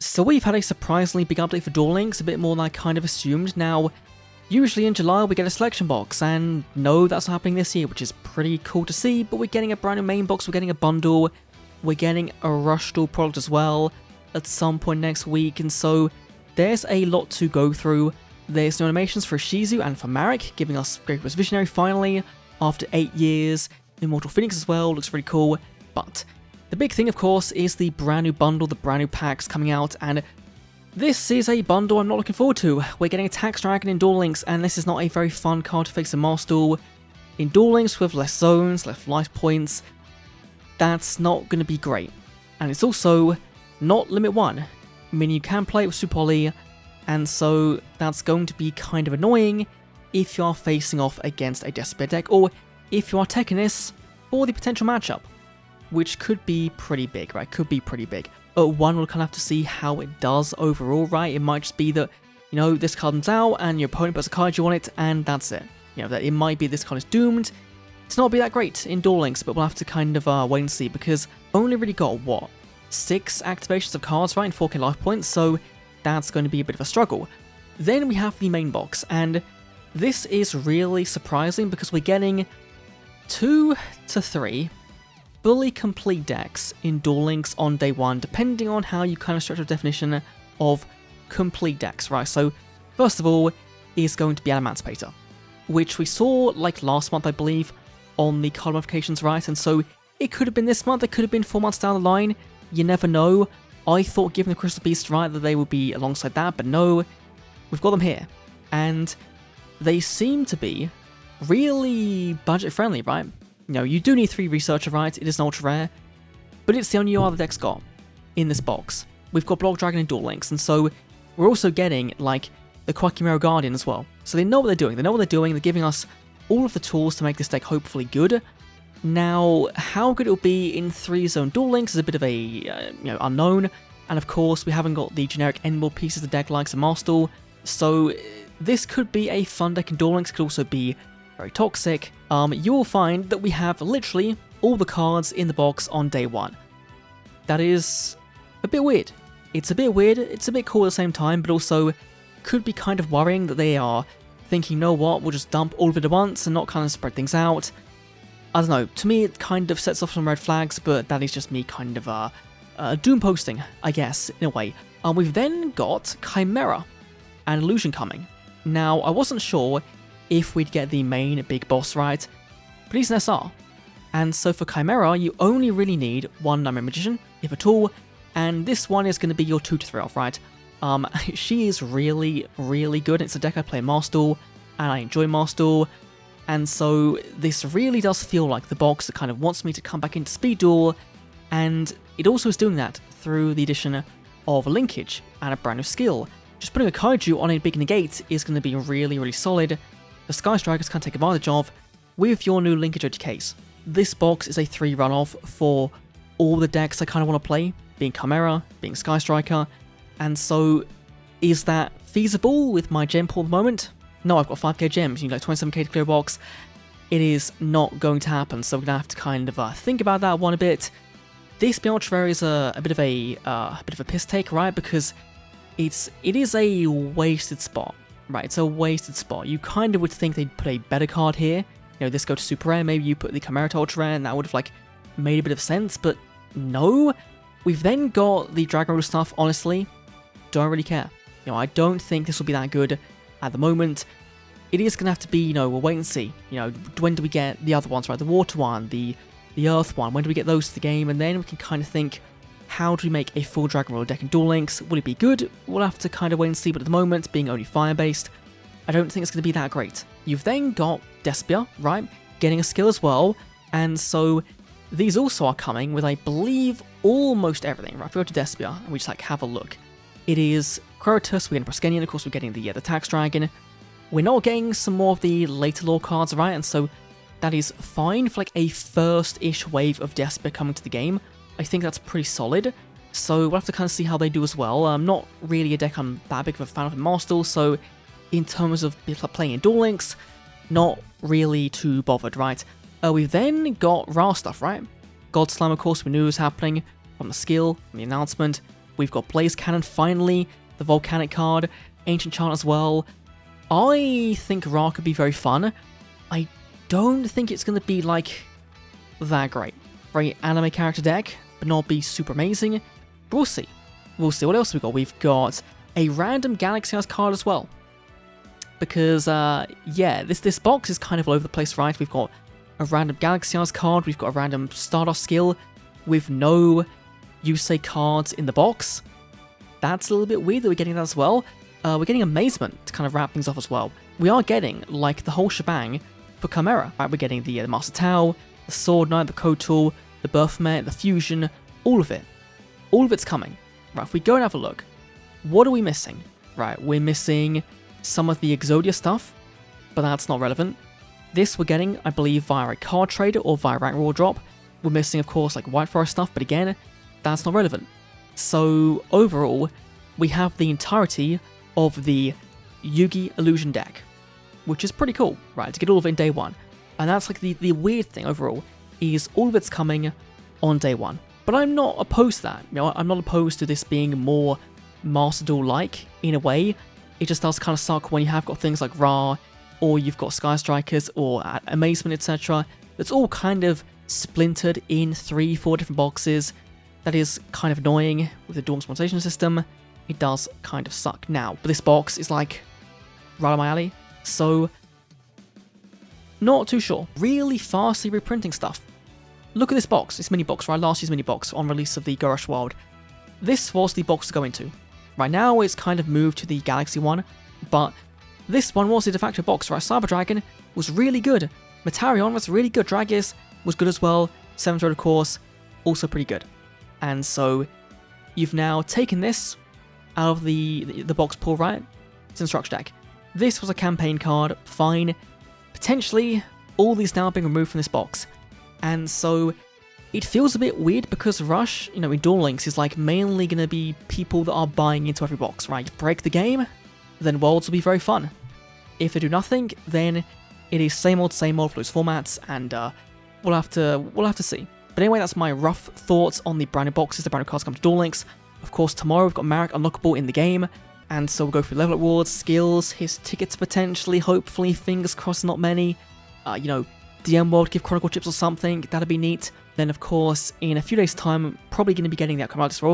So we've had a surprisingly big update for Duel Links, a bit more than I kind of assumed. Now, usually in July we get a selection box, and no, that's not happening this year, which is pretty cool to see, but we're getting a brand new main box, we're getting a bundle, we're getting a Rush Duel product as well at some point next week, and so there's a lot to go through. There's new animations for Shizu and for Marek, giving us Great Quest Visionary finally, after 8 years. Immortal Phoenix as well, looks really cool, but the big thing, of course, is the brand new bundle, the brand new packs coming out, and this is a bundle I'm not looking forward to. We're getting Attack Dragon in Duel Links, and this is not a very fun card to face in Master Duel. In Duel Links with less zones, less life points, that's not going to be great. And it's also not Limit 1, meaning you can play it with Super Poly, and so that's going to be kind of annoying if you are facing off against a Despia deck, or if you are taking this for the potential matchup, which could be pretty big, right? Could be pretty big. At 1, we'll kind of have to see how it does overall, right? It might just be that, you know, this card comes out and your opponent puts a card you on it, and that's it. You know, that it might be this card is doomed. It's not be that great in Duel Links, but we'll have to kind of wait and see, because only really got, what, 6 activations of cards, right, in 4k life points, so that's going to be a bit of a struggle. Then we have the main box, and this is really surprising because we're getting 2 to 3 fully complete decks in Duel Links on day 1, depending on how you kind of stretch the definition of complete decks, right? So, first of all, is going to be Adamancipator, which we saw like last month, I believe, on the card modifications, right? And so, it could have been this month, it could have been 4 months down the line, you never know. I thought, given the Crystal Beast, right, that they would be alongside that, but no, we've got them here. And they seem to be really budget friendly, right? You know, you do need 3 Researcher, right? It is an ultra rare, but it's the only UR the deck's got in this box. We've got Block Dragon and Duel Links, and so we're also getting, like, the Chimera Guardian as well. So they know what they're doing, they're giving us all of the tools to make this deck hopefully good. Now, how good it'll be in 3-zone Duel Links is a bit of a, you know, unknown, and of course we haven't got the generic endable pieces the deck likes in Master Duel, so this could be a fun deck in Duel Links, could also be very toxic. You will find that we have literally all the cards in the box on day 1. That is a bit weird. It's a bit weird, it's a bit cool at the same time, but also could be kind of worrying that they are thinking, you know what, we'll just dump all of it at once and not kind of spread things out. I don't know, to me it kind of sets off some red flags, but that is just me kind of doom posting, I guess, in a way. We've then got Chimera and Illusion coming. Now, I wasn't sure if we'd get the main big boss right, but he's an SR. And so for Chimera, you only really need 1 Nightmare Magician, if at all, and this one is going to be your 2 to 3 off, right? She is really, really good. It's a deck I play in Master Duel, and I enjoy Master Duel, and so this really does feel like the box that kind of wants me to come back into Speed Duel, and it also is doing that through the addition of a linkage and a brand new skill. Just putting a Kaiju on a big negate is going to be really, really solid. The Sky Strikers can take advantage of with your new linkage OTKs. This box is a 3 runoff for all the decks I kind of want to play, being Chimera, being Sky Striker, and so is that feasible with my gem pool at the moment? No, I've got 5k gems, you need like 27k to clear a box. It is not going to happen, so we're going to have to kind of think about that one a bit. This Ultra Rare is a bit of a piss take, right? Because it is a wasted spot. Right, it's a wasted spot. You kind of would think they'd put a better card here. You know, this go to Super Rare, maybe you put the Chimera to Ultra Rare, and that would have, like, made a bit of sense, but no. We've then got the Dragon Roller stuff, honestly, don't really care. You know, I don't think this will be that good at the moment. It is going to have to be, you know, we'll wait and see. You know, when do we get the other ones, right? The Water one, the Earth one, when do we get those to the game? And then we can kind of think, how do we make a full Dragon Roller deck in Duel Links? Will it be good? We'll have to kind of wait and see, but at the moment, being only fire-based, I don't think it's going to be that great. You've then got Despia, right? Getting a skill as well, and so these also are coming with, I believe, almost everything, right? If we go to Despia, and we just, like, have a look. It is Crotus, we're getting Proskenian, of course we're getting the Tax Dragon. We're not getting some more of the later lore cards, right? And so that is fine for, like, a first-ish wave of Despia coming to the game. I think that's pretty solid, so we'll have to kind of see how they do as well. Not really a deck I'm that big of a fan of in Master Duel, so in terms of playing in Duel Links, not really too bothered, right? We've then got Ra stuff, right? God Slam, of course, we knew was happening from the skill, from the announcement. We've got Blaze Cannon finally, the Volcanic card, Ancient Chant as well. I think Ra could be very fun. I don't think it's going to be like that great. Very anime character deck, but not be super amazing. But we'll see. We'll see. What else have we got? We've got a random Galaxy Eyes card as well. Because, yeah, this box is kind of all over the place, right? We've got a random Galaxy Eyes card, we've got a random Stardust skill, with no Yusei cards in the box. That's a little bit weird that we're getting that as well. We're getting Amazement to kind of wrap things off as well. We are getting, like, the whole shebang for Chimera, right? We're getting the Master Tau, the Sword Knight, the Code Tool, the Birthmare, the Fusion, all of it. All of it's coming. Right, if we go and have a look, what are we missing? Right, we're missing some of the Exodia stuff, but that's not relevant. This we're getting, I believe, via a card trader or via rank reward drop. We're missing, of course, like White Forest stuff, but again, that's not relevant. So overall, we have the entirety of the Yugi Illusion deck, which is pretty cool, right, to get all of it in day one. And that's like the weird thing overall, is all of it's coming on day one. But I'm not opposed to that. You know, I'm not opposed to this being more Master Duel-like in a way. It just does kind of suck when you have got things like Ra, or you've got Sky Strikers, or Amazement, etc. That's all kind of splintered in 3-4 different boxes. That is kind of annoying with the Duel Transportation system. It does kind of suck now. But this box is like right up my alley, so not too sure. Really fastly reprinting stuff. Look at this box, this mini box, right? Last year's mini box on release of the Go Rush Wild. This was the box to go into. Right now, it's kind of moved to the Galaxy one, but this one was the de facto box, right? Cyber Dragon was really good. Metarion was really good. Dragis was good as well. 7th Road, of course, also pretty good. And so, you've now taken this out of the box pool, right? It's in Structure deck. This was a campaign card, fine. Potentially, all these now being removed from this box. And so, it feels a bit weird because Rush, you know, in Duel Links is like mainly going to be people that are buying into every box, right? Break the game, then Worlds will be very fun. If they do nothing, then it is same old for those formats, and we'll have to see. But anyway, that's my rough thoughts on the brand new boxes, the brand new cards come to Duel Links. Of course, tomorrow we've got Marek unlockable in the game, and so we'll go through level up rewards, skills, his tickets potentially, hopefully, fingers crossed, not many. You know, DM World, give Chronicle chips or something, that'd be neat. Then, of course, in a few days' time, probably going to be getting the Archetypes